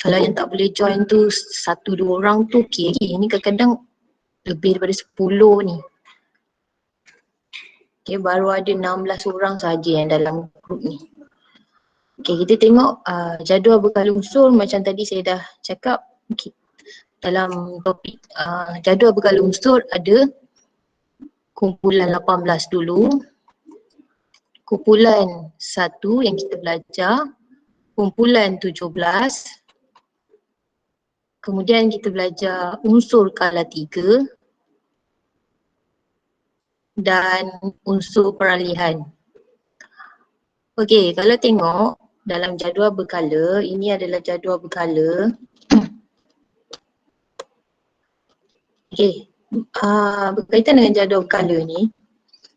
Kalau yang tak boleh join tu 1-2 orang tu okey. Ini kadang-kadang lebih daripada 10 ni. Okay, baru ada 16 orang saja yang dalam grup ni. Okay, kita tengok jadual berkala unsur macam tadi saya dah cakap. Okay. Dalam topik jadual berkala unsur ada kumpulan 18 dulu. Kumpulan 1 yang kita belajar. Kumpulan 17. Kemudian kita belajar unsur kala 3. Dan unsur peralihan. Okey, kalau tengok dalam jadual berkala, ini adalah jadual berkala. Okey, berkaitan dengan jadual berkala ni,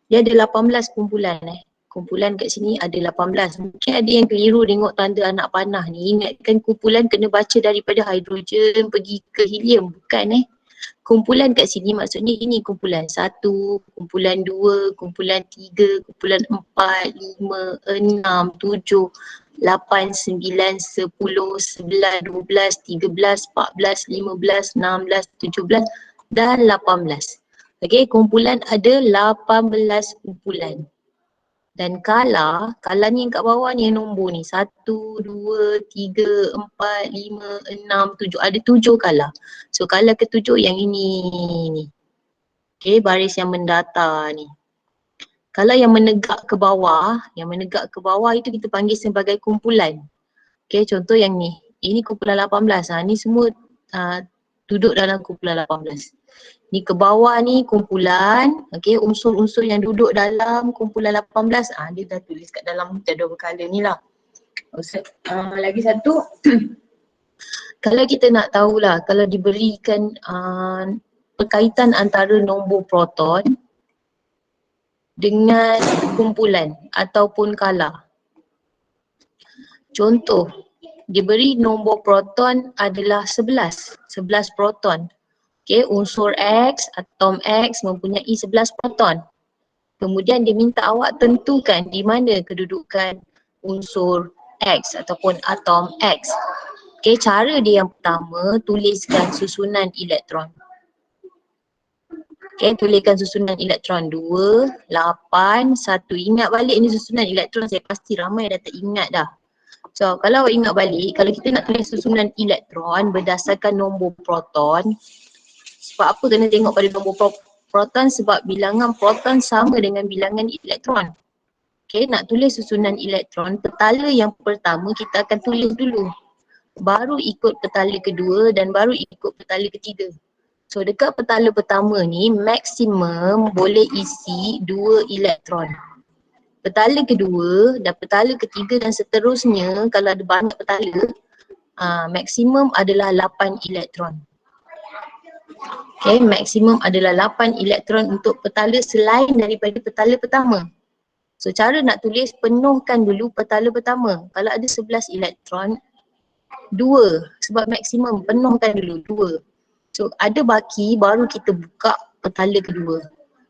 dia ada 18 kumpulan Kumpulan kat sini ada 18. Mungkin ada yang keliru tengok tanda anak panah ni. Ingatkan kumpulan kena baca daripada hidrogen pergi ke helium. Bukan Kumpulan kat sini maksudnya ini kumpulan 1, kumpulan 2, kumpulan 3, kumpulan 4, 5, 6, 7, 8, 9, 10, 11, 12, 13, 14, 15, 16, 17 dan 18. Okey, kumpulan ada 18 kumpulan. Dan kala ni yang kat bawah ni yang nombor ni 1, 2, 3, 4, 5, 6, 7. Ada 7 kala. So kala ke-7 yang ini ni. Okay, baris yang mendata ni. Kala yang menegak ke bawah itu kita panggil sebagai kumpulan. Okay, contoh yang ni. Ini kumpulan 18. Ni semua duduk dalam kumpulan 18. Ni ke bawah ni kumpulan, okey, unsur-unsur yang duduk dalam kumpulan 18, dia dah tulis kat dalam jadual berkala ni lah. Lagi satu, kalau kita nak tahulah, kalau diberikan perkaitan antara nombor proton dengan kumpulan ataupun kala. Contoh, diberi nombor proton adalah 11 proton. Okay, unsur X, atom X mempunyai 11 proton. Kemudian dia minta awak tentukan di mana kedudukan unsur X ataupun atom X. Okay, cara dia yang pertama, tuliskan susunan elektron. Okay, tuliskan susunan elektron 2, 8, 1. Ingat balik ni susunan elektron, saya pasti ramai dah tak ingat dah. So, kalau awak ingat balik, kalau kita nak tulis susunan elektron berdasarkan nombor proton, sebab apa kena tengok pada nombor proton? Sebab bilangan proton sama dengan bilangan elektron. Okay, nak tulis susunan elektron, petala yang pertama kita akan tulis dulu. Baru ikut petala kedua dan baru ikut petala ketiga. So dekat petala pertama ni maksimum boleh isi 2 elektron. Petala kedua dan petala ketiga dan seterusnya kalau ada banyak petala, maksimum adalah 8 elektron. Okay, maksimum adalah 8 elektron untuk petala selain daripada petala pertama. So cara nak tulis, penuhkan dulu petala pertama. Kalau ada 11 elektron, 2 sebab maksimum, penuhkan dulu 2. So ada baki baru kita buka petala kedua.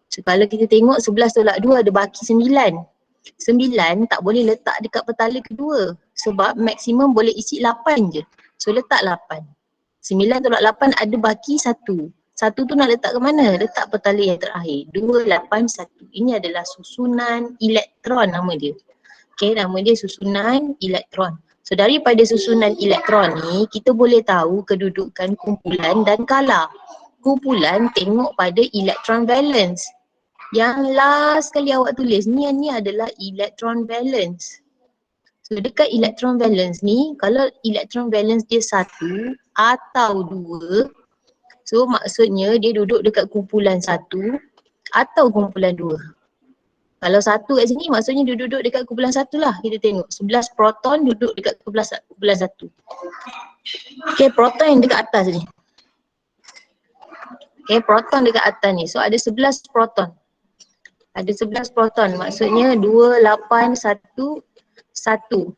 So kalau kita tengok 11 tolak 2 ada baki 9. 9 tak boleh letak dekat petala kedua sebab maksimum boleh isi 8 je. So letak 8. 9 tolak 8 ada baki 1. 1 tu nak letak ke mana? Letak petala yang terakhir. 2, 8, 1. Ini adalah susunan elektron nama dia. Okay, nama dia susunan elektron. So daripada susunan elektron ni kita boleh tahu kedudukan kumpulan dan kala. Kumpulan tengok pada electron valence. Yang last kali awak tulis ni adalah electron valence. So dekat electron valence ni, kalau electron valence dia 1 atau 2, so maksudnya dia duduk dekat kumpulan 1 atau kumpulan 2. Kalau 1 kat sini maksudnya dia duduk dekat kumpulan 1 lah. Kita tengok 11 proton duduk dekat kumpulan 1. Okay, proton yang dekat atas ni. Okay, proton dekat atas ni. So ada 11 proton. Ada 11 proton, maksudnya 2, 8, 1, 1.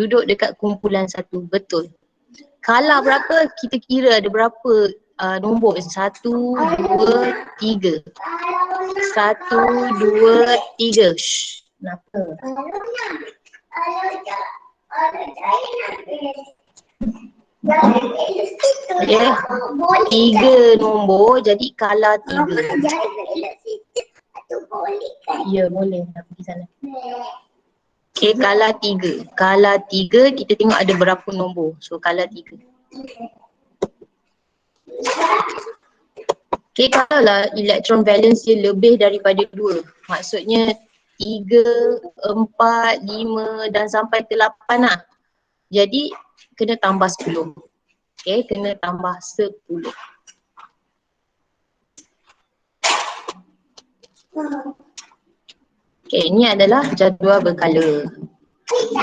Duduk dekat kumpulan 1, betul. Kala berapa? Kita kira ada berapa nombor. 1, 2, 3. 1, 2, 3. Shhh, kenapa? Okay. 3 nombor jadi kala 3. Ya boleh, nak pergi sana. Okay, kala 3. Kala 3 kita tengok ada berapa nombor. So kala 3. Okay, kalau lah elektron valence dia lebih daripada 2. Maksudnya 3, 4, 5 dan sampai ke 8 lah. Jadi kena tambah 10. Okay, kena tambah 10. Okay, ini adalah jadual berkala.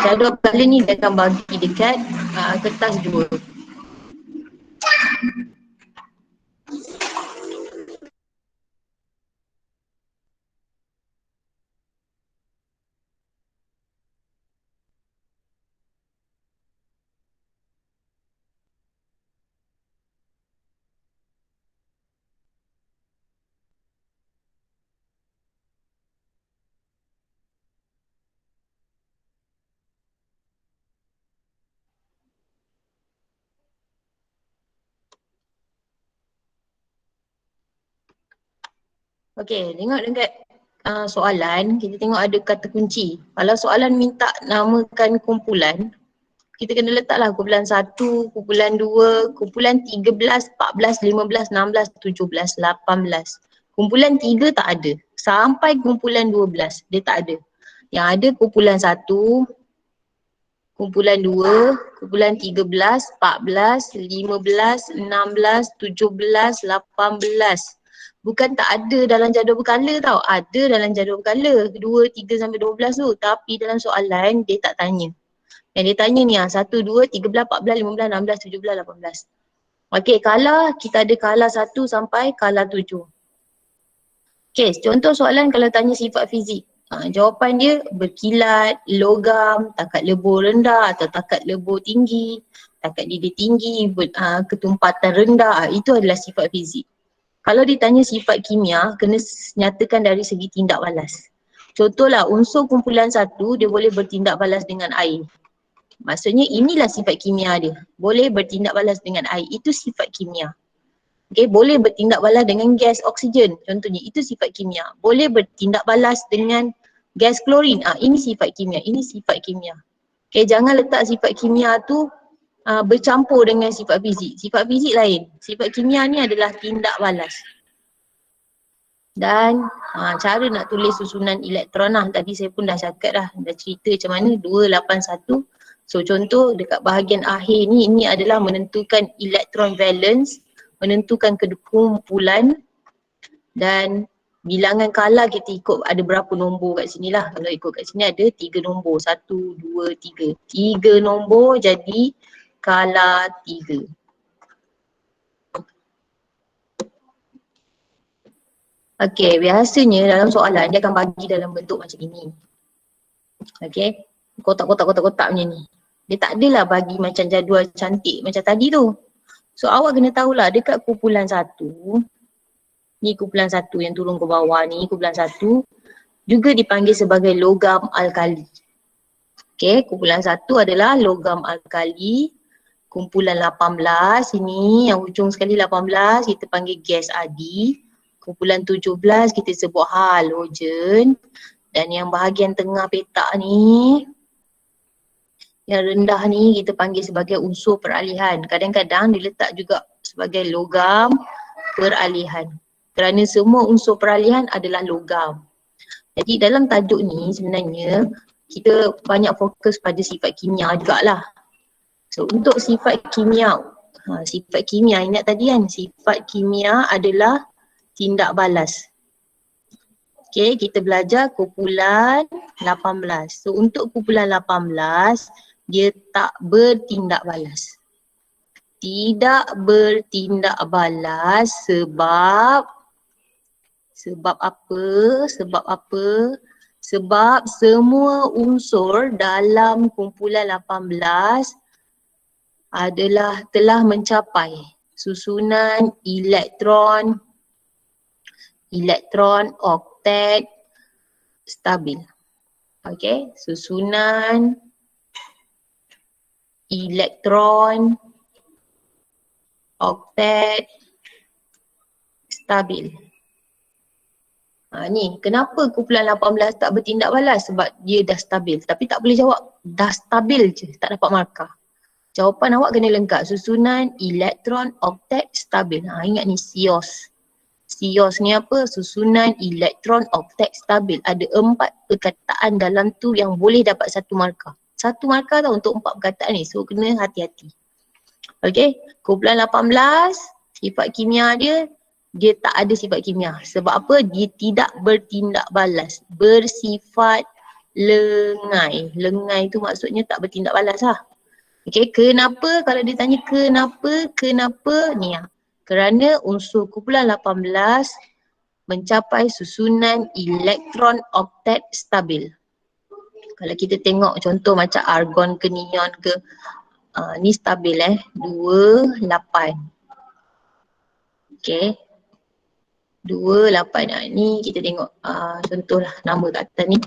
Jadual berkala ni dia akan bagi dekat kertas 2. Okay, tengok dekat soalan, kita tengok ada kata kunci. Kalau soalan minta namakan kumpulan, kita kena letaklah kumpulan 1, kumpulan 2, kumpulan 13, 14, 15, 16, 17, 18. Kumpulan 3 tak ada. Sampai kumpulan 12, dia tak ada. Yang ada kumpulan 1, kumpulan 2, kumpulan 13, 14, 15, 16, 17, 18. Bukan tak ada dalam jadual berkala tau. Ada dalam jadual berkala 2, 3 sampai 12 tu. Tapi dalam soalan dia tak tanya. Yang dia tanya ni 1, 2, 13, 14, 15, 16, 17, 18. Okey, kala kita ada kala 1 sampai kala 7. Okey, contoh soalan kalau tanya sifat fizik. Jawapan dia berkilat, logam, takat lebur rendah atau takat lebur tinggi, takat didih tinggi, ketumpatan rendah. Itu adalah sifat fizik. Kalau ditanya sifat kimia, kena nyatakan dari segi tindak balas. Contohlah unsur kumpulan 1 dia boleh bertindak balas dengan air. Maksudnya inilah sifat kimia dia. Boleh bertindak balas dengan air. Itu sifat kimia. Okay, boleh bertindak balas dengan gas oksigen. Contohnya itu sifat kimia. Boleh bertindak balas dengan gas klorin. Ini sifat kimia. Ini sifat kimia. Okay, jangan letak sifat kimia tu bercampur dengan sifat fizik. Sifat fizik lain. Sifat kimia ni adalah tindak balas. Dan cara nak tulis susunan elektron lah. Tadi saya pun dah cakap dah. Dah cerita macam mana 281. So contoh dekat bahagian akhir ni, ini adalah menentukan elektron valence, menentukan kumpulan dan bilangan kala kita ikut ada berapa nombor kat sini lah. Kalau ikut kat sini ada 3 nombor. 1, 2, 3. 3 nombor jadi kala 3. Okay, biasanya dalam soalan dia akan bagi dalam bentuk macam ini. Okay, kotak-kotak macam ni. Dia tak adalah bagi macam jadual cantik macam tadi tu. So awak kena tahulah dekat kumpulan 1, ni kumpulan 1 yang turun ke bawah ni, kumpulan 1 juga dipanggil sebagai logam alkali. Okay, kumpulan 1 adalah logam alkali. Kumpulan 18 ini yang hujung sekali 18 kita panggil gas adi. Kumpulan 17 kita sebut halogen. Dan yang bahagian tengah petak ni, yang rendah ni kita panggil sebagai unsur peralihan. Kadang-kadang diletak juga sebagai logam peralihan. Kerana semua unsur peralihan adalah logam. Jadi dalam tajuk ni sebenarnya kita banyak fokus pada sifat kimia jugalah. So untuk sifat kimia, sifat kimia ingat tadi kan, sifat kimia adalah tindak balas. Okay, kita belajar kumpulan 18. So untuk kumpulan 18, dia tak bertindak balas. Tidak bertindak balas sebab apa? Sebab semua unsur dalam kumpulan 18 adalah telah mencapai susunan elektron oktet stabil. Okay, susunan elektron oktet stabil. Ni kenapa kumpulan 18 tak bertindak balas? Sebab dia dah stabil. Tapi tak boleh jawab. Dah stabil je, tak dapat markah. Jawapan awak kena lengkap. Susunan elektron oktet stabil. Ingat ni SIOS. SIOS ni apa? Susunan elektron oktet stabil. Ada 4 perkataan dalam tu yang boleh dapat 1 markah. 1 markah tau untuk 4 perkataan ni. So kena hati-hati. Okay. Kumpulan 18, sifat kimia dia tak ada sifat kimia. Sebab apa? Dia tidak bertindak balas. Bersifat lengai. Lengai tu maksudnya tak bertindak balas lah. Okay, kenapa? Kalau dia tanya kenapa? Ni lah. Kerana unsur kumpulan 18 mencapai susunan elektron oktet stabil. Kalau kita tengok contoh macam argon ke neon ke, ni stabil 2, 8. Okay. 2, 8. Ni kita tengok contohlah nama kat atas ni.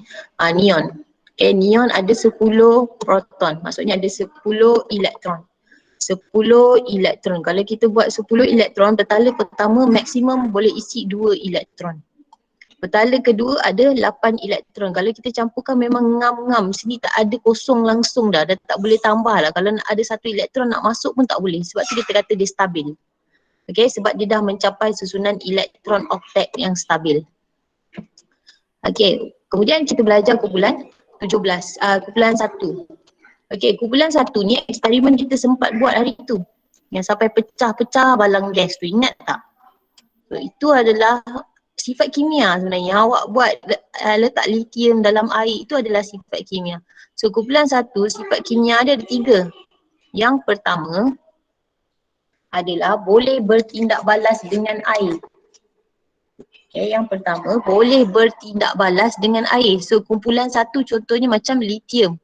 Neon. Okay, neon ada 10 proton. Maksudnya ada 10 elektron. 10 elektron. Kalau kita buat 10 elektron, petala pertama maksimum boleh isi 2 elektron. Petala kedua ada 8 elektron. Kalau kita campurkan memang ngam-ngam. Sini tak ada kosong langsung dah. Dah tak boleh tambah lah. Kalau nak ada 1 elektron nak masuk pun tak boleh. Sebab tu kita kata dia stabil. Okay, sebab dia dah mencapai susunan elektron oktet yang stabil. Okay, kemudian kita belajar kumpulan 17, kumpulan 1. Okay, kumpulan 1 ni eksperimen kita sempat buat hari tu. Yang sampai pecah-pecah balang gas tu, ingat tak? So, itu adalah sifat kimia sebenarnya. Awak buat letak lithium dalam air, itu adalah sifat kimia. So, kumpulan 1, sifat kimia dia ada 3. Yang pertama adalah boleh bertindak balas dengan air. Okay, yang pertama boleh bertindak balas dengan air. So kumpulan 1 contohnya macam lithium.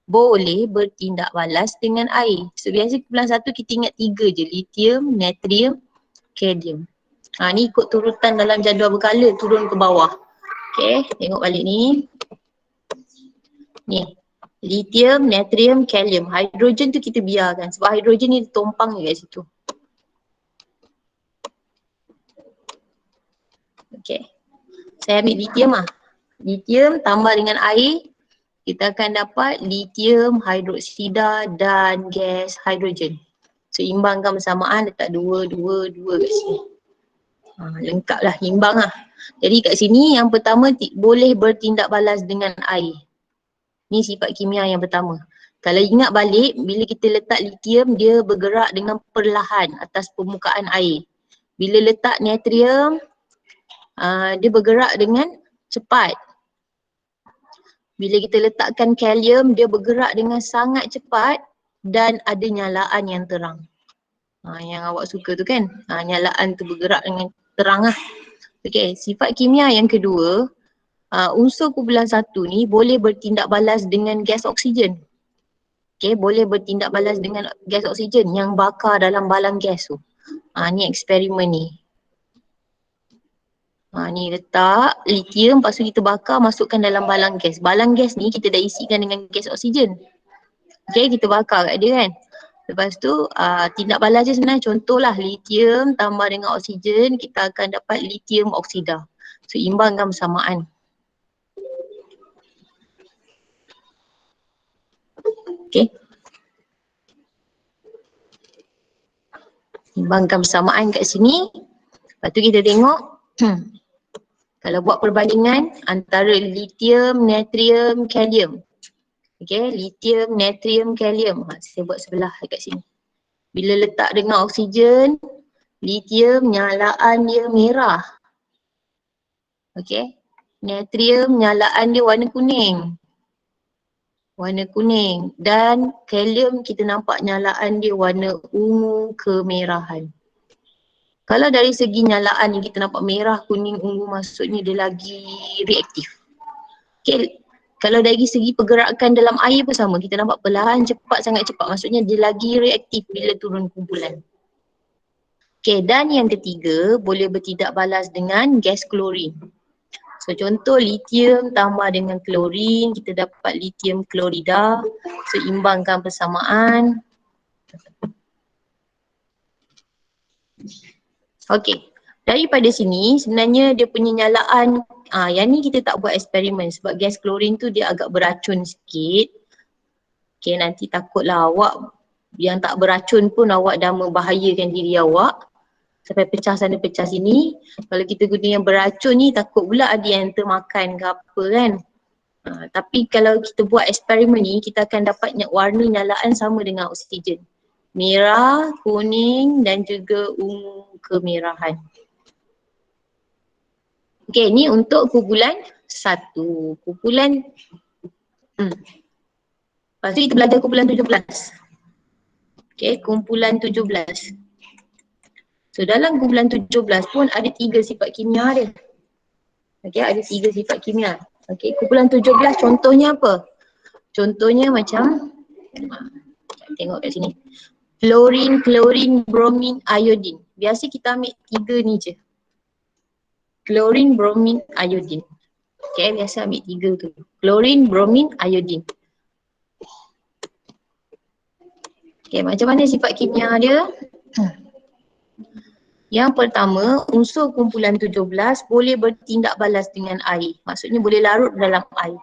Boleh bertindak balas dengan air. So biasa kumpulan 1 kita ingat 3 je. Lithium, natrium, kalium. Ni ikut turutan dalam jadual berkala turun ke bawah. Okay, tengok balik ni. Ni. Lithium, natrium, kalium. Hidrogen tu kita biarkan sebab hidrogen ni ditumpang je kat situ. Okay. Saya ambil lithium lah. Lithium tambah dengan air, kita akan dapat lithium hidroksida dan gas hidrogen. So imbangkan bersamaan, letak 2 kat sini. Lengkap lah, imbang lah. Jadi kat sini yang pertama boleh bertindak balas dengan air. Ni sifat kimia yang pertama. Kalau ingat balik, bila kita letak lithium, dia bergerak dengan perlahan atas permukaan air. Bila letak natrium, dia bergerak dengan cepat. Bila kita letakkan kalium, dia bergerak dengan sangat cepat dan ada nyalaan yang terang. Yang awak suka tu kan, nyalaan tu bergerak dengan terang lah. Okay, sifat kimia yang kedua, unsur kumpulan 1 ni boleh bertindak balas dengan gas oksigen. Okay, boleh bertindak balas dengan gas oksigen yang bakar dalam balang gas tu. Ni eksperimen ni. Ni letak lithium, lepas tu kita bakar, masukkan dalam balang gas. Balang gas ni kita dah isikan dengan gas oksigen. Okay, kita bakar kat dia kan. Lepas tu tindak balas je sebenarnya, contohlah lithium tambah dengan oksigen, kita akan dapat lithium oksida. So imbangkan bersamaan. Okay. Imbangkan bersamaan kat sini. Lepas tu kita tengok kalau buat perbandingan antara lithium, natrium, kalium. Okay, lithium, natrium, kalium. Saya buat sebelah dekat sini. Bila letak dengan oksigen, lithium nyalaan dia merah. Okay, natrium nyalaan dia warna kuning. Warna kuning. Dan kalium kita nampak nyalaan dia warna ungu kemerahan. Kalau dari segi nyalaan ni kita nampak merah, kuning, ungu, maksudnya dia lagi reaktif. Okay, kalau dari segi pergerakan dalam air pun sama, kita nampak perlahan, cepat, sangat cepat, maksudnya dia lagi reaktif bila turun kumpulan. Okay, dan yang ketiga boleh bertindak balas dengan gas klorin. So contoh lithium tambah dengan klorin, kita dapat lithium klorida. So imbangkan persamaan. Okey. Daripada sini sebenarnya dia punya nyalaan, yang ni kita tak buat eksperimen sebab gas klorin tu dia agak beracun sikit. Okey, nanti takutlah awak yang tak beracun pun awak dah membahayakan diri awak sampai pecah sana pecah sini. Kalau kita guna yang beracun ni takut pula ada yang termakan ke apa kan. Tapi kalau kita buat eksperimen ni kita akan dapat warna nyalaan sama dengan oksigen. Merah, kuning dan juga ungu kemerahan. Okey, ni untuk kumpulan 1. Kumpulan lepas tu kita belajar kumpulan 17. Okey, kumpulan 17. So dalam kumpulan 17 pun ada 3 sifat kimia dia. Okey, ada 3 sifat kimia. Okey, kumpulan 17 contohnya apa? Contohnya macam tengok kat sini. Fluorine, chlorine, bromine, iodine. Biasa kita ambil 3 ni je. Chlorine, bromine, iodine. Okay, biasa ambil 3 tu. Chlorine, bromine, iodine. Okay, macam mana sifat kimia dia? Yang pertama, unsur kumpulan 17 boleh bertindak balas dengan air. Maksudnya boleh larut dalam air.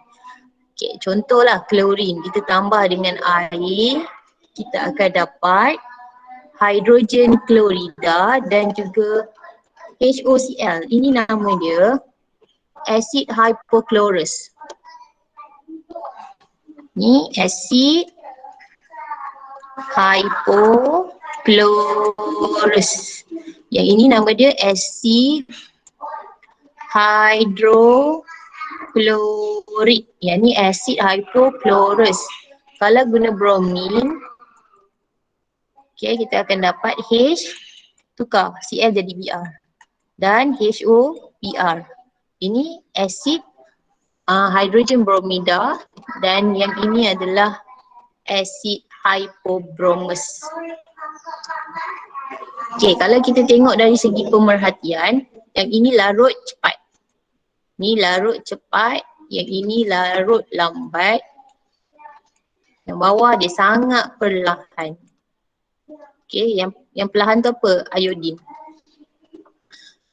Okay, contohlah chlorine. Kita tambah dengan air, kita akan dapat hidrogen klorida dan juga HOCl. Ini nama dia acid hypochlorous. Ni acid hypochlorous. Yang ini nama dia acid hydrochloric. Yang ni acid hypochlorous. Kalau guna bromine, okay, kita akan dapat H, tukar Cl jadi Br. Dan HO, Br. Ini acid hydrogen bromida dan yang ini adalah acid hypobromous. Okay, kalau kita tengok dari segi pemerhatian, yang ini larut cepat. Ni larut cepat, yang ini larut lambat. Yang bawah dia sangat perlahan. Okay, yang perlahan tu apa? Iodine.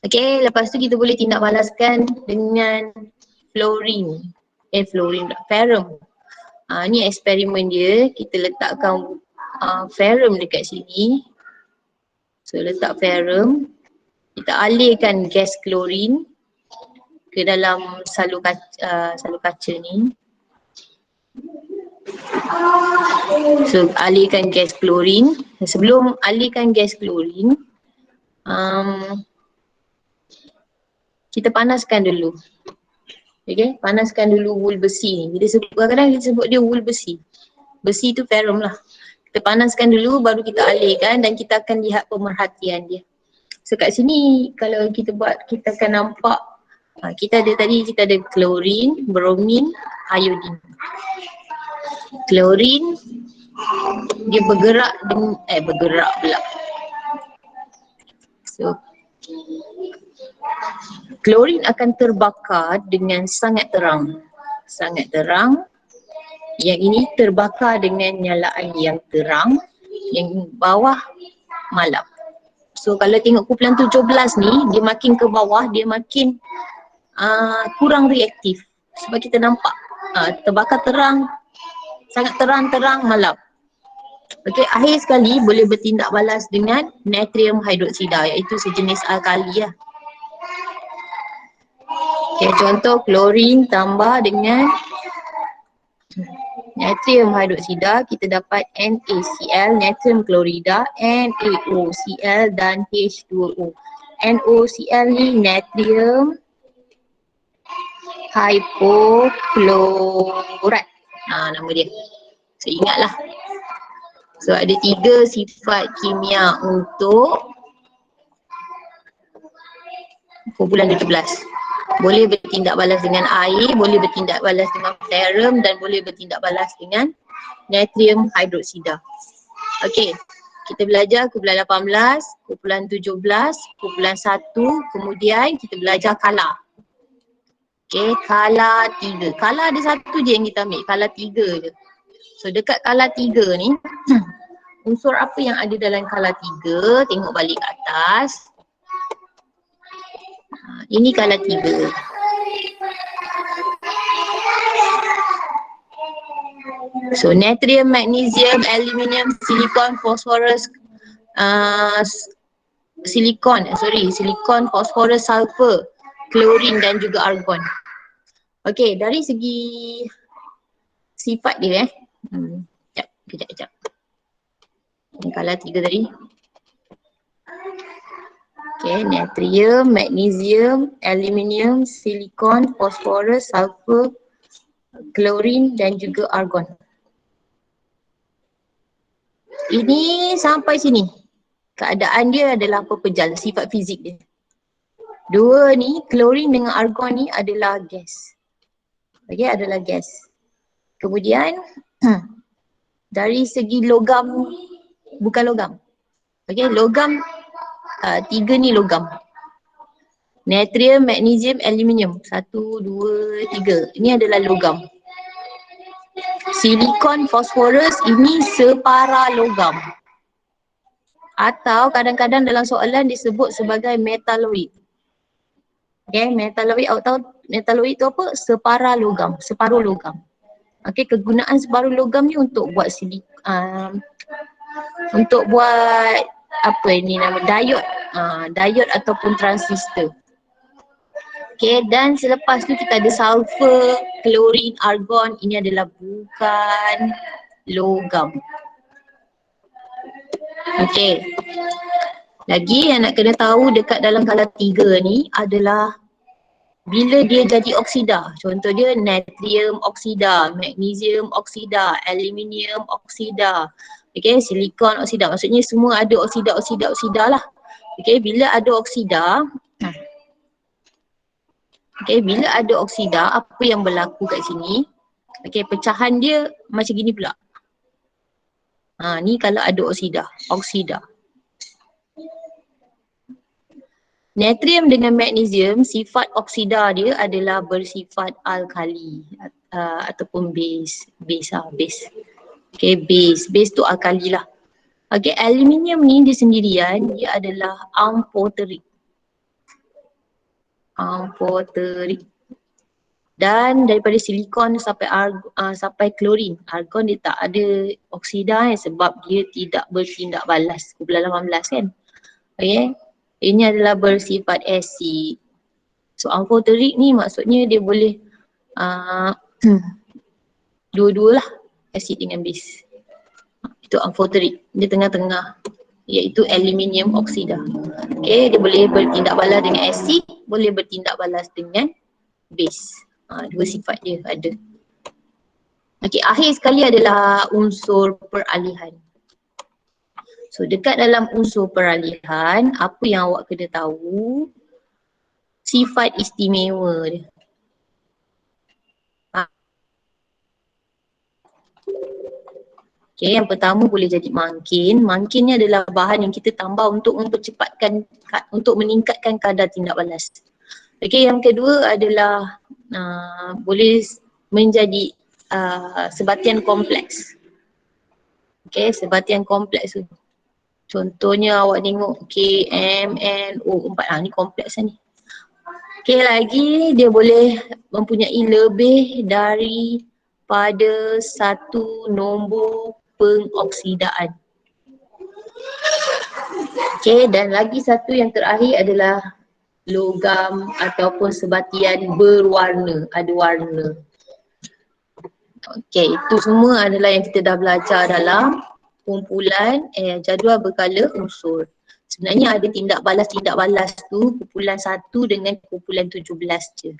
Okay, lepas tu kita boleh tindak balaskan dengan fluorine. Ferrum. Ni eksperimen dia, kita letakkan ferrum dekat sini. So letak ferrum, kita alirkan gas klorin ke dalam salur kaca ni. So alirkan gas klorin. Sebelum alirkan gas klorin, kita panaskan dulu. Okay, panaskan dulu wool besi ni. Kadang-kadang kita sebut dia wool besi. Besi tu ferrum lah. Kita panaskan dulu baru kita alirkan dan kita akan lihat pemerhatian dia. So kat sini kalau kita buat, kita akan nampak kita ada klorin, bromin, iodine. Klorin dia bergerak pula. So klorin akan terbakar dengan sangat terang. Sangat terang. Yang ini terbakar dengan nyalaan yang terang. Yang bawah malap. So kalau tengok kumpulan 17 ni, dia makin ke bawah, dia makin kurang reaktif. Sebab kita nampak terbakar terang, sangat terang malap. Okey, akhir sekali boleh bertindak balas dengan natrium hidroksida, iaitu sejenis alkali lah. Okay, contoh klorin tambah dengan natrium hidroksida, kita dapat NaCl, natrium klorida, NaOCl dan H2O. NaOCl ni natrium hypochlorite. Nama dia. So ingatlah. So ada 3 sifat kimia untuk kumpulan 17. Boleh bertindak balas dengan air, boleh bertindak balas dengan ferrum dan boleh bertindak balas dengan natrium hidroksida. Okey, kita belajar kumpulan 18, kumpulan 17, kumpulan 1, kemudian kita belajar kala. Okey, kala 3. Kala ada satu je yang kita ambil, kala 3 je. So dekat kala 3 ni, Unsur apa yang ada dalam kala 3? Tengok balik ke atas. Ini kala 3. So natrium, magnesium, aluminium, silikon, fosforus, silikon, fosforus, sulfur, klorin dan juga argon. Okey, dari segi sifat dia kejap. Ini kala 3 tadi. Okey, natrium, magnesium, aluminium, silikon, fosforus, sulfur, klorin dan juga argon. Ini sampai sini. Keadaan dia adalah pepejal, sifat fizik dia. Dua ni, klorin dengan argon ni adalah gas. Okey, adalah gas. Kemudian dari segi logam, bukan logam. Okey, logam, 3 ni logam. Natrium, magnesium, aluminium. 1, 2, 3. Ini adalah logam. Silikon, fosforus ini separa logam. Atau kadang-kadang dalam soalan disebut sebagai metaloid. Okay, metaloid, awak tahu metaloid tu apa? Separa logam, separuh logam. Okay, kegunaan separuh logam ni untuk buat untuk buat apa ini nama, diode ataupun transistor. Okay, dan selepas tu kita ada sulfur, klorin, argon, ini adalah bukan logam. Okay. Lagi yang nak kena tahu dekat dalam kala 3 ni adalah bila dia jadi oksida. Contoh dia natrium oksida, magnesium oksida, aluminium oksida. Okay, silikon oksida. Maksudnya semua ada oksida lah. Okay, bila ada oksida, bila ada oksida, apa yang berlaku kat sini? Okay, pecahan dia macam gini pula. Ni kalau ada oksida. Natrium dengan magnesium, sifat oksida dia adalah bersifat alkali ataupun base. Okay, base tu alkali lah. Okay, aluminium ni dia sendirian, dia adalah amphoteric. Dan daripada silikon sampai klorin, argon dia tak ada oksida sebab dia tidak bertindak balas. Kumpulan 18 kan. Okay. Ini adalah bersifat asid. So amphoteric ni maksudnya dia boleh dua-dua lah, asid dengan base. Itu amphoteric, dia tengah-tengah, iaitu aluminium oksida. Okay, dia boleh bertindak balas dengan asid, boleh bertindak balas dengan base. Dua sifat dia ada. Okay, akhir sekali adalah unsur peralihan. So dekat dalam unsur peralihan, apa yang awak kena tahu? Sifat istimewa dia. Okay, yang pertama boleh jadi mangkin. Mangkin ni adalah bahan yang kita tambah untuk mempercepatkan, untuk meningkatkan kadar tindak balas. Okay, yang kedua adalah boleh menjadi sebatian kompleks. Okay, sebatian kompleks tu. Contohnya awak tengok KMNO4, ni kompleks lah ni. Okay, lagi dia boleh mempunyai lebih daripada satu nombor pengoksidaan. Okay, dan lagi satu yang terakhir adalah logam ataupun sebatian berwarna, ada warna. Okay, itu semua adalah yang kita dah belajar dalam kumpulan jadual berkala unsur. Sebenarnya ada tindak balas tu kumpulan 1 dengan kumpulan 17 je.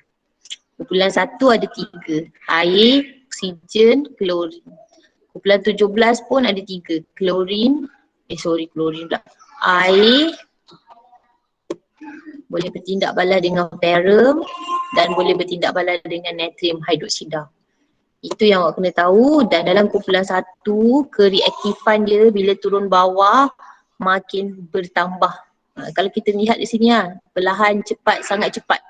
Kumpulan 1 ada 3, air, oksigen, klorin. Kumpulan 17 pun ada 3, klorin pula. Air boleh bertindak balas dengan ferrum dan boleh bertindak balas dengan natrium hidroksida. Itu yang awak kena tahu. Dan dalam kumpulan 1, kereaktifan dia bila turun bawah makin bertambah. Kalau kita lihat di sini perlahan cepat, sangat cepat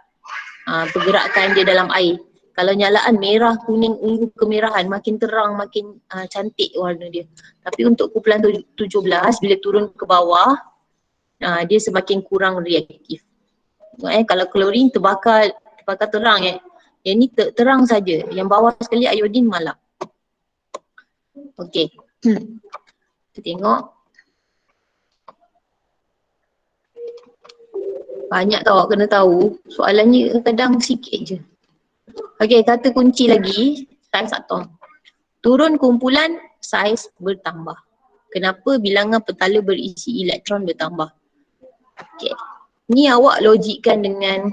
pergerakan dia dalam air. Kalau nyalaan merah, kuning, ungu, kemerahan, makin terang, makin cantik warna dia. Tapi untuk kumpulan 17 bila turun ke bawah, dia semakin kurang reaktif. Kalau klorin terbakar terang yang ni terang saja. Yang bawah sekali iodin malam. Okey. Kita tengok. Banyak tau awak kena tahu. Soalannya kadang sikit je. Okey, kata kunci lagi, saiz atom. Turun kumpulan, saiz bertambah. Kenapa bilangan petala berisi elektron bertambah? Okey. Ni awak logikkan dengan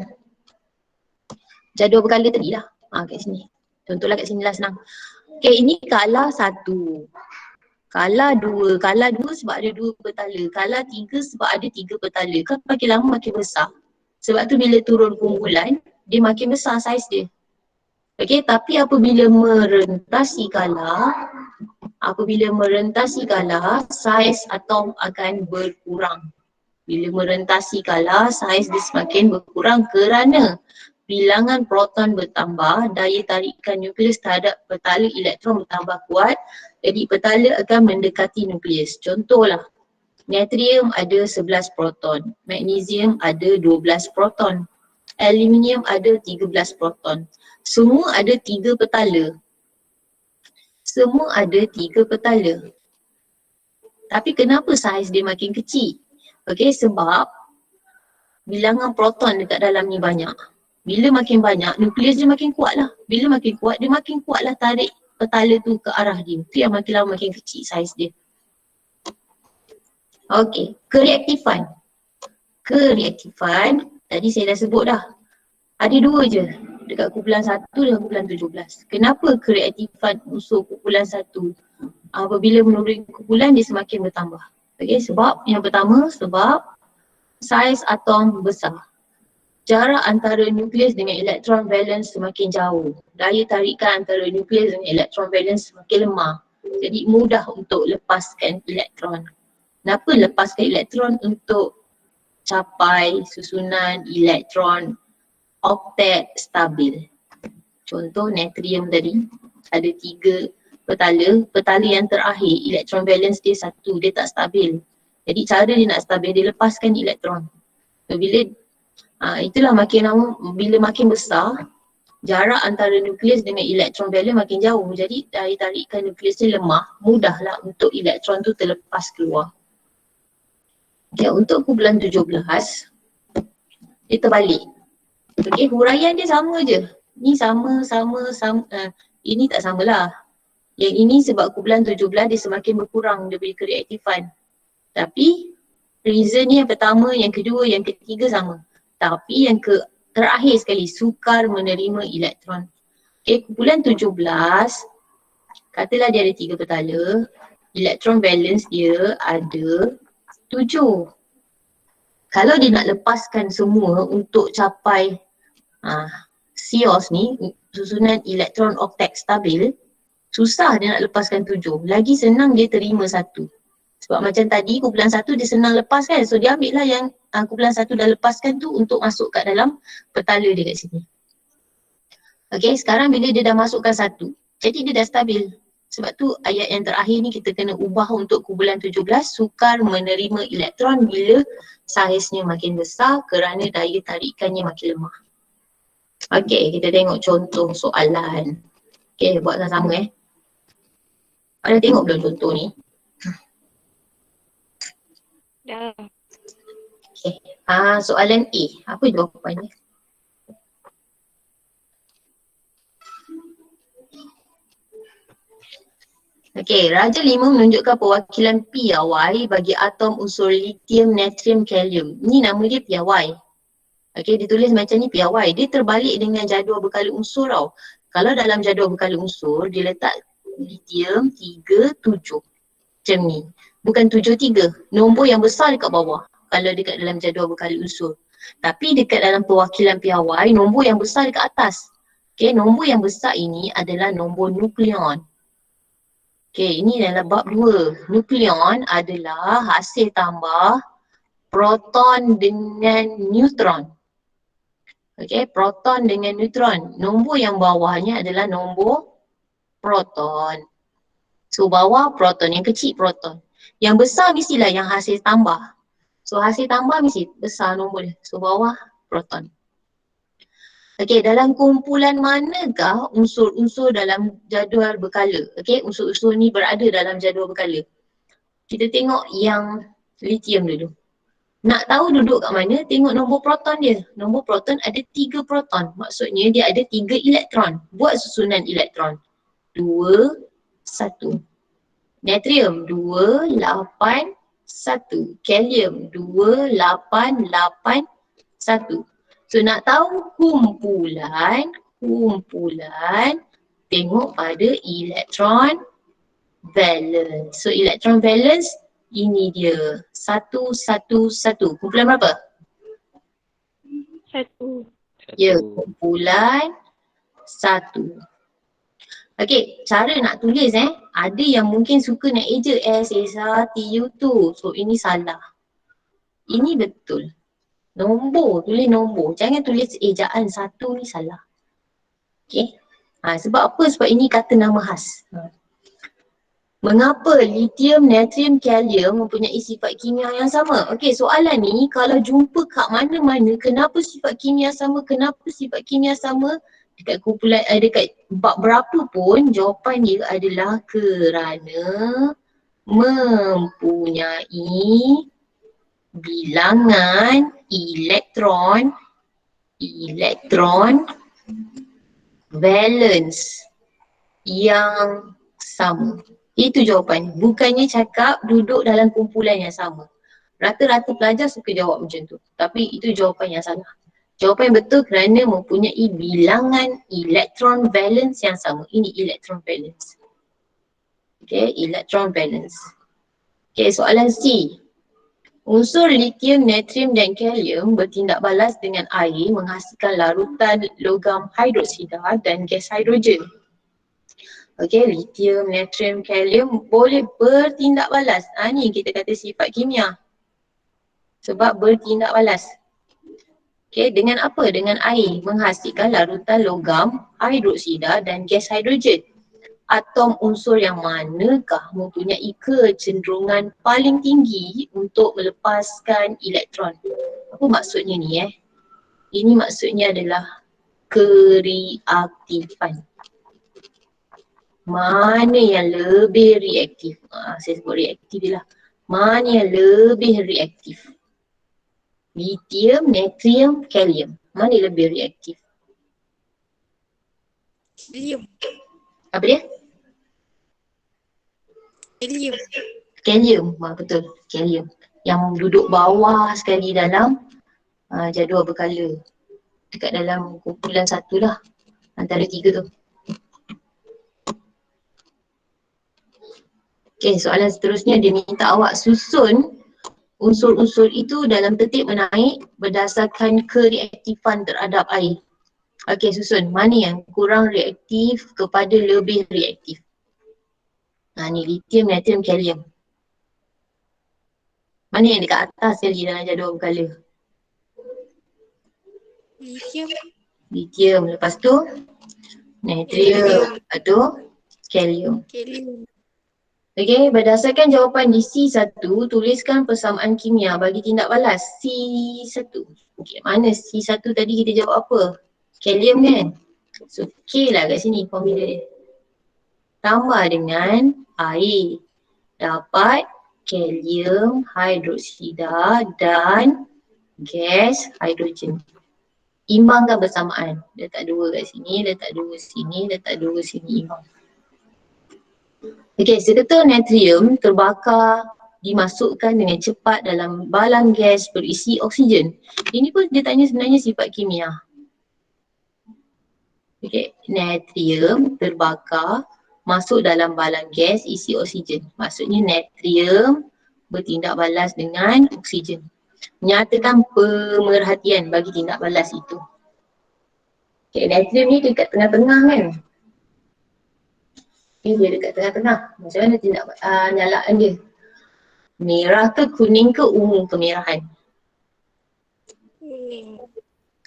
jadual berkala tadi lah. Kat sini. Contohlah kat sini lah senang. Okey, ini kala 1. Kala 2. Kala 2 sebab ada 2 petala. Kala 3 sebab ada 3 petala. Kan makin lama makin besar. Sebab tu bila turun kumpulan, dia makin besar saiz dia. Okey, tapi apabila merentasi kala, saiz atom akan berkurang. Bila merentasi kala, saiz dia semakin berkurang kerana bilangan proton bertambah, daya tarikan nukleus terhadap petala elektron bertambah kuat, jadi petala akan mendekati nukleus. Contohlah, natrium ada 11 proton, magnesium ada 12 proton, aluminium ada 13 proton. Semua ada 3 petala. Tapi kenapa saiz dia makin kecil? Okey, sebab bilangan proton dekat dalam ni banyak. Bila makin banyak, nukleus dia makin kuat lah. Bila makin kuat, dia makin kuat lah tarik petala tu ke arah dia. Itu yang makin lama makin kecil saiz dia. Okey, kereaktifan. Tadi saya dah sebut dah. Ada 2 je. Dekat kumpulan 1 dan kumpulan 17. Kenapa kereaktifan unsur kumpulan 1 apabila menuruni kumpulan dia semakin bertambah? Okey, sebab yang pertama, sebab saiz atom besar. Jarak antara nukleus dengan elektron valence semakin jauh. Daya tarikan antara nukleus dengan elektron valence semakin lemah. Jadi mudah untuk lepaskan elektron. Kenapa lepaskan elektron? Untuk capai susunan elektron oktet stabil. Contoh natrium tadi ada 3 petala. Petala yang terakhir elektron valence dia 1, dia tak stabil. Jadi cara dia nak stabil, dia lepaskan elektron. So, itulah makin lama, bila makin besar, jarak antara nukleus dengan elektron valence makin jauh. Jadi daya tarikan nukleus dia lemah, mudahlah untuk elektron tu terlepas keluar. Okay, untuk kumpulan 17, dia terbalik. Okay, huraian dia sama je. Ni sama. Ini tak samalah. Yang ini sebab kumpulan 17 dia semakin berkurang daripada kereaktifan. Tapi reason ni yang pertama, yang kedua, yang ketiga sama. Tapi yang terakhir sekali, sukar menerima elektron. Okay, kumpulan 17, katalah dia ada 3 petala. Elektron valence dia ada 7. Kalau dia nak lepaskan semua untuk capai CEOS ni, susunan elektron oktet stabil, susah dia nak lepaskan 7. Lagi senang dia terima 1. Sebab macam tadi kumpulan 1 dia senang lepas kan. So dia ambil lah yang kumpulan 1 dah lepaskan tu untuk masuk kat dalam petala dia kat sini. Okay, sekarang bila dia dah masukkan 1, jadi dia dah stabil. Sebab tu ayat yang terakhir ni kita kena ubah untuk kumpulan 17, sukar menerima elektron bila saiznya makin besar kerana daya tarikannya makin lemah. Okay, kita tengok contoh soalan. Okay, buat sama-sama Ada tengok belum contoh ni? Dah. Okay, soalan A. Apa jawapannya? Okey, Raja 5 menunjukkan perwakilan PY bagi atom unsur lithium, natrium, kalium. Ni nama dia PY. Okey, ditulis macam ni PY. Dia terbalik dengan jadual berkala unsur tau. Kalau dalam jadual berkala unsur, dia letak lithium 3, 7. Macam ni. Bukan 7, 3. Nombor yang besar dekat bawah. Kalau dekat dalam jadual berkala unsur. Tapi dekat dalam perwakilan PY, nombor yang besar dekat atas. Okey, nombor yang besar ini adalah nombor nukleon. Okay, ini adalah bab 2. Nukleon adalah hasil tambah proton dengan neutron. Okay, proton dengan neutron. Nombor yang bawahnya adalah nombor proton. So bawah proton, yang kecil proton. Yang besar mestilah yang hasil tambah. So hasil tambah mesti besar nombor dia. So bawah proton. Okay, dalam kumpulan manakah unsur-unsur dalam jadual berkala? Okay, unsur-unsur ni berada dalam jadual berkala. Kita tengok yang lithium dulu. Nak tahu duduk kat mana, tengok nombor proton dia. Nombor proton ada 3 proton. Maksudnya dia ada 3 elektron. Buat susunan elektron. 2, 1. Natrium 2, 8, 1. Kalium 2, 8, 8, 1. So nak tahu kumpulan, tengok pada elektron valence. So elektron valence ini dia 1, 1, 1. Kumpulan berapa? 1. Ya, kumpulan 1. Okey, cara nak tulis ada yang mungkin suka nak eja SSRTU2. So ini salah. Ini betul. Nombor, tulis nombor. Jangan tulis ejaan 1 ni salah. Okey. Sebab apa? Sebab ini kata nama khas. Mengapa lithium, natrium, kalium mempunyai sifat kimia yang sama? Okey, soalan ni kalau jumpa kat mana-mana, kenapa sifat kimia sama, dekat kumpulan, dekat bab berapa pun, jawapan dia adalah kerana mempunyai bilangan elektron valence yang sama. Itu jawapan. Bukannya cakap duduk dalam kumpulan yang sama. Rata-rata pelajar suka jawab macam tu. Tapi itu jawapan yang salah. Jawapan yang betul kerana mempunyai bilangan elektron valence yang sama. Ini elektron valence. Okay, elektron valence. Okay, soalan C. Unsur lithium, natrium dan kalium bertindak balas dengan air menghasilkan larutan logam hidroksida dan gas hidrogen. Okay, lithium, natrium, kalium boleh bertindak balas. Ni kita kata sifat kimia. Sebab bertindak balas. Okay, dengan apa? Dengan air menghasilkan larutan logam hidroksida dan gas hidrogen. Atom unsur yang manakah mempunyai kecenderungan paling tinggi untuk melepaskan elektron? Apa maksudnya ni Ini maksudnya adalah kereaktifan. Mana yang lebih reaktif? Saya sebut reaktif je lah. Mana yang lebih reaktif? Lithium, natrium, kalium. Mana yang lebih reaktif? Helium. Apa dia? Helium. Kalium. Betul. Kalium. Yang duduk bawah sekali dalam jadual berkala. Dekat dalam kumpulan 1 lah. Antara 3 tu. Okay, soalan seterusnya dia minta awak susun unsur-unsur itu dalam tertib menaik berdasarkan kereaktifan terhadap air. Okay, susun. Mana yang kurang reaktif kepada lebih reaktif? Ni lithium, natrium, kalium. Mana yang dekat atas sekali dalam jadual berkala? Lithium. Lithium. Lepas tu natrium. Lepas tu kalium. Helium. Okay, berdasarkan jawapan di C1, tuliskan persamaan kimia bagi tindak balas. C1. Okay, mana C1 tadi kita jawab apa? Kalium kan? So, K lah kat sini formula dia. Tambah dengan air. Dapat kalium hidroksida dan gas hidrogen. Imbangkan bersamaan. Letak 2 kat sini, letak 2 sini, letak 2 sini, imbang. Okey, seketul natrium terbakar dimasukkan dengan cepat dalam balang gas berisi oksigen. Ini pun dia tanya sebenarnya sifat kimia. Okey, natrium terbakar masuk dalam balang gas isi oksigen. Maksudnya natrium bertindak balas dengan oksigen. Nyatakan pemerhatian bagi tindak balas itu. Okey, natrium ni dekat tengah-tengah kan? Dia dekat tengah-tengah. Macam mana tindak nyalaan dia? Merah ke kuning ke ungu kemerahan? Kuning.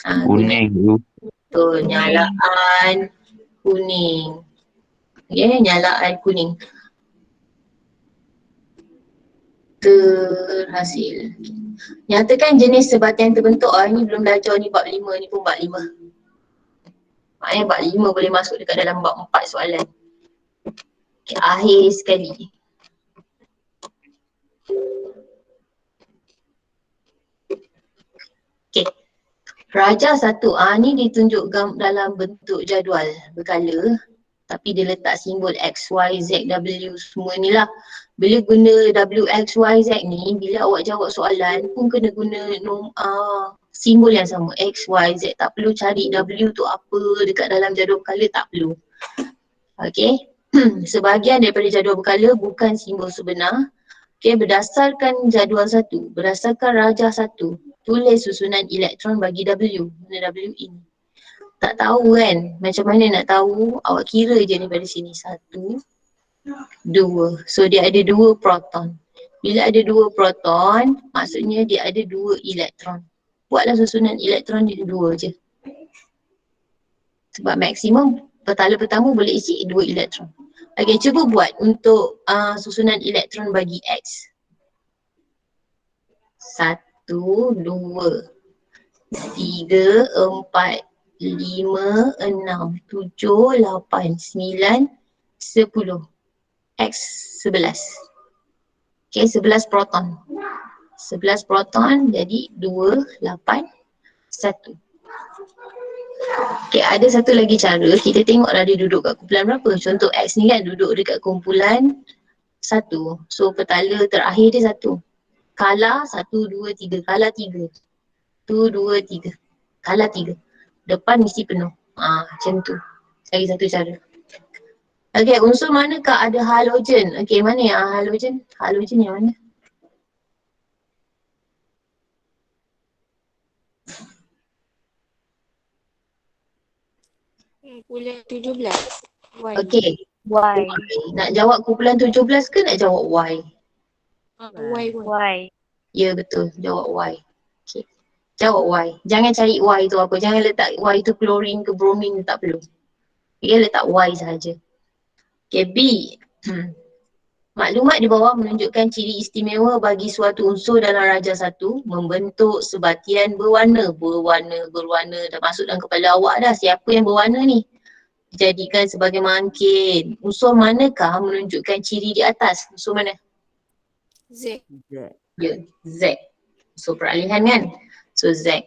Kuning tu. Betul, nyalaan kuning. Okay, nyalaan kuning. Terhasil. Nyatakan jenis sebatian terbentuk. Ni belum belajar ni bab 5, ni pun bab 5. Maknanya bab 5 boleh masuk dekat dalam bab 4 soalan. Okay, akhir sekali. Okay. Raja satu, ni ditunjuk dalam bentuk jadual berkala. Tapi dia letak simbol X, Y, Z, W semua ni lah. Bila guna W, X, Y, Z ni, bila awak jawab soalan pun kena guna simbol yang sama, X, Y, Z. Tak perlu cari W tu apa dekat dalam jadual berkala, tak perlu. Okay. Sebahagian daripada jadual berkala bukan simbol sebenar. Okay, berdasarkan jadual satu, berdasarkan rajah satu, tulis susunan elektron bagi W. Mana W ini? Tak tahu kan? Macam mana nak tahu? Awak kira je daripada sini. 1, 2. So dia ada 2 proton. Bila ada 2 proton, maksudnya dia ada 2 elektron. Buatlah susunan elektron dia 2 je. Sebab maksimum petala pertama boleh isi 2 elektron. Okay, cuba buat untuk susunan elektron bagi X. 1, 2, 3, 4, 5, 6, 7, 8, 9, 10. X 11. Okay, 11 proton. 11 proton jadi 2, 8, 1. Okay, ada satu lagi cara. Kita tengoklah dia duduk kat kumpulan berapa. Contoh X ni kan duduk dekat kumpulan 1. So petala terakhir dia 1. Kala 1, 2, 3. Kala 3. 1, 2, 3. Kala 3. Depan mesti penuh. Macam tu. Lagi satu cara. Okay, unsur manakah ada halogen? Okay, mana yang halogen? Halogen yang mana? Kumpulan 17. Y. Okay. Y. Nak jawab kumpulan 17 ke nak jawab Y? Y pun. Y. Ya, betul. Jawab Y. Okay. Jawab Y. Jangan cari Y tu apa. Jangan letak Y tu klorin ke bromin, tak perlu. Okay, letak Y sahaja. Okay, B. Maklumat di bawah menunjukkan ciri istimewa bagi suatu unsur dalam rajah satu membentuk sebatian berwarna. Berwarna. Dah masuk dalam kepala awak dah. Siapa yang berwarna ni? Dijadikan sebagai mangkin. Unsur manakah menunjukkan ciri di atas? Unsur mana? Z. Ya, Z. Unsur peralihan kan? So Z.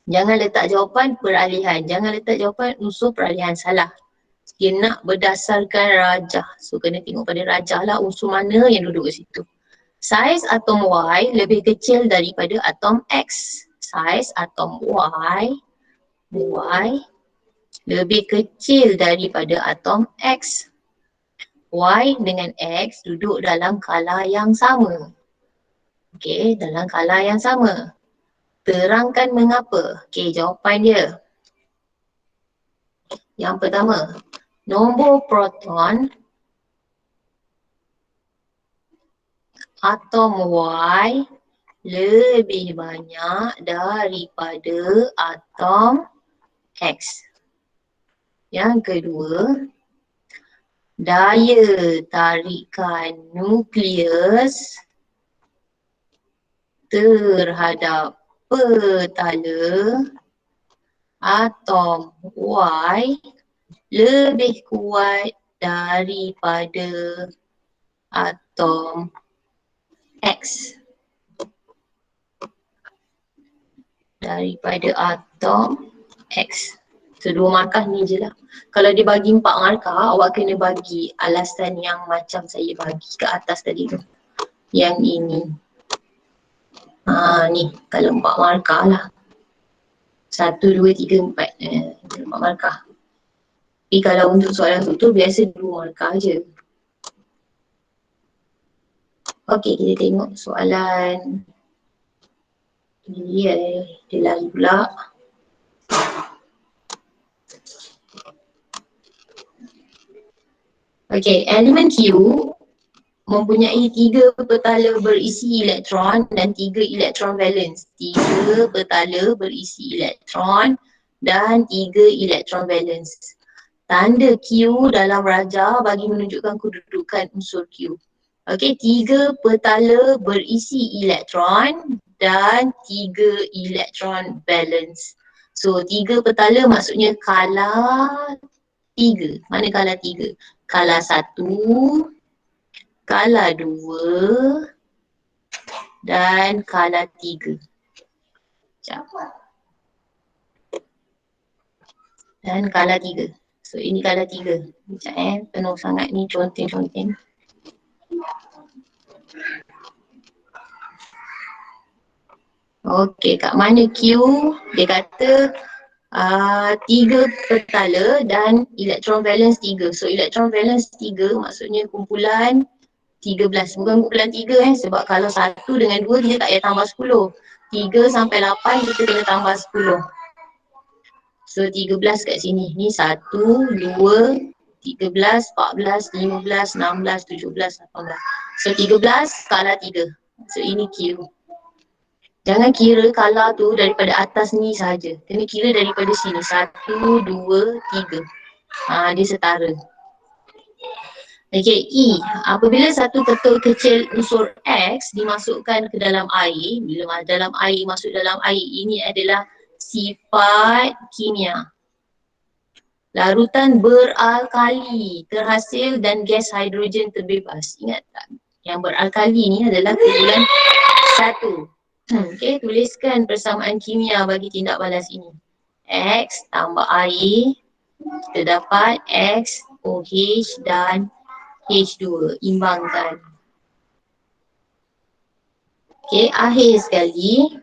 Jangan letak jawapan peralihan. Jangan letak jawapan unsur peralihan. Salah. Dia nak berdasarkan rajah. So kena tengok pada rajah lah unsur mana yang duduk di situ. Saiz atom Y lebih kecil daripada atom X. Saiz atom Y lebih kecil daripada atom X. Y dengan X duduk dalam kala yang sama. Okay, dalam kala yang sama. Terangkan mengapa. Okay, jawapan dia. Yang pertama, nombor proton atom Y lebih banyak daripada atom X. Yang kedua, daya tarikan nukleus terhadap petala atom Y lebih kuat daripada atom X. Daripada atom X. So, 2 markah ni je lah. Kalau dia bagi 4 markah, awak kena bagi alasan yang macam saya bagi ke atas tadi tu. Yang ini. Ni, kalau 4 markah lah. 1, 2, 3, 4. 4 markah. Tapi kalau untuk soalan tu biasa 2 markah je. Okey, kita tengok soalan. Ini dia lari pula. Okey, elemen Q mempunyai 3 petala berisi elektron dan 3 elektron valence. 3 petala berisi elektron dan 3 elektron valence. Tanda Q dalam rajah bagi menunjukkan kedudukan unsur Q. Okey, 3 petala berisi elektron dan 3 elektron valence. So 3 petala maksudnya kala 3. Mana kala 3? Kala 1, kala 2 dan kala 3. Sekejap. Dan kala 3. So ini kala 3. Sekejap penuh sangat ni conteng-conteng. Okey, kat mana Q? Dia kata 3 petala dan elektron valence 3. So elektron valence 3 maksudnya kumpulan 13. Bukan kumpulan 3 sebab kalau 1 dengan 2 kita tak payah tambah 10. 3 sampai 8 kita kena tambah 10. So 13 kat sini. Ni 1, 2, 13, 14, 15, 16, 17, 18. So 13 skala 3. So ini Q. Jangan kira kala tu daripada atas ni saja. Kena kira daripada sini. 1, 2, 3. Dia setara. Okey, E. Apabila satu ketul kecil unsur X dimasukkan ke dalam air, bila dalam air masuk dalam air, ini adalah sifat kimia. Larutan beralkali terhasil dan gas hidrogen terbebas. Ingat tak? Yang beralkali ni adalah kumpulan 1. Okey, tuliskan persamaan kimia bagi tindak balas ini. X tambah air, kita dapat X, OH dan H2. Imbangkan. Okey, akhir sekali.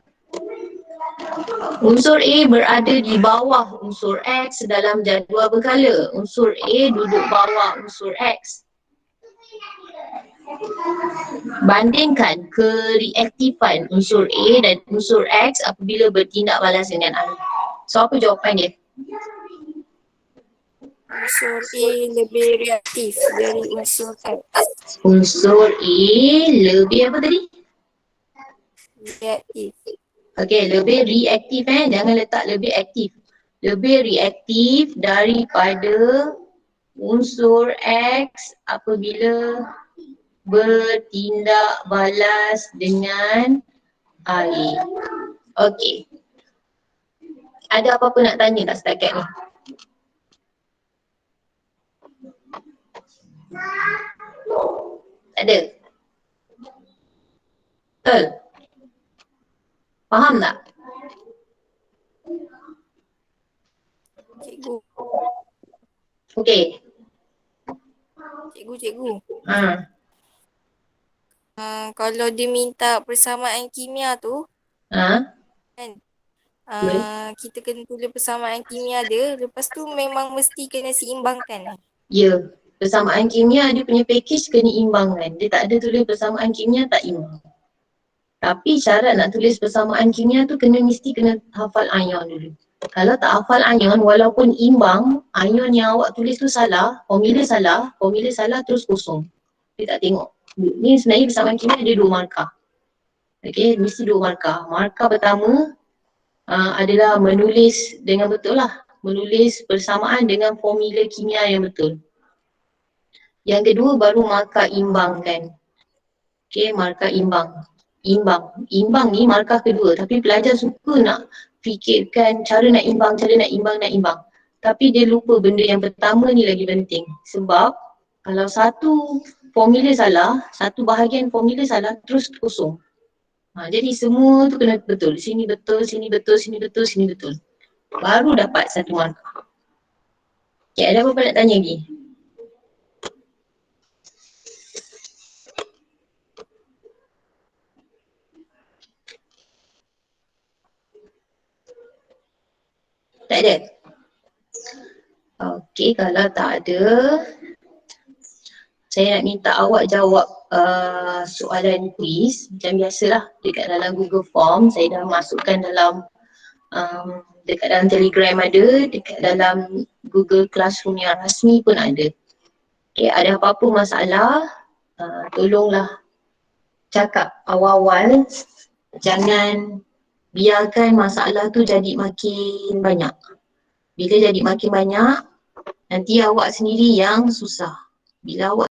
Unsur A berada di bawah unsur X dalam jadual berkala. Unsur A duduk bawah unsur X. Bandingkan kereaktifan unsur A dan unsur X apabila bertindak balas dengan air. So apa jawapan dia? Unsur A lebih reaktif dari unsur X. Unsur A lebih apa tadi? Reaktif. Okey, lebih reaktif jangan letak lebih aktif. Lebih reaktif daripada unsur X apabila bertindak balas dengan air. Okey. Ada apa-apa nak tanya tak setakat ni? Tak ada? Betul? Faham tak? Cikgu. Okey. Cikgu. Ha. Kalau dia minta persamaan kimia tu, Ha? kan? Kita kena tulis persamaan kimia dia, lepas tu memang mesti kena seimbangkan. Ya. Persamaan kimia dia punya package kena imbangkan. Dia tak ada tulis persamaan kimia tak imbang. Tapi syarat nak tulis persamaan kimia tu mesti kena hafal ion dulu. Kalau tak hafal ion, walaupun imbang, ion yang awak tulis tu salah, formula salah terus kosong. Dia tak tengok. Ni sebenarnya persamaan kimia ada 2 markah. Okey, mesti 2 markah. Markah pertama adalah menulis dengan betul lah. Menulis persamaan dengan formula kimia yang betul. Yang kedua baru markah imbangkan. Okey, markah imbang. Imbang ni markah kedua, tapi pelajar suka nak fikirkan cara nak imbang. Tapi dia lupa benda yang pertama ni lagi penting. Sebab kalau satu formula salah, satu bahagian formula salah, terus kosong. Jadi semua tu kena betul. Sini betul, sini betul, sini betul, sini betul. Baru dapat 1 markah. Okay, ada apa-apa nak tanya lagi? Tak ada? Okey, kalau tak ada, saya nak minta awak jawab soalan quiz macam biasalah dekat dalam Google Form. Saya dah masukkan dalam dekat dalam Telegram ada, dekat dalam Google Classroom yang rasmi pun ada. Okey, ada apa-apa masalah tolonglah cakap awal-awal, jangan biarkan masalah tu jadi makin banyak. Bila jadi makin banyak, nanti awak sendiri yang susah. Bila awak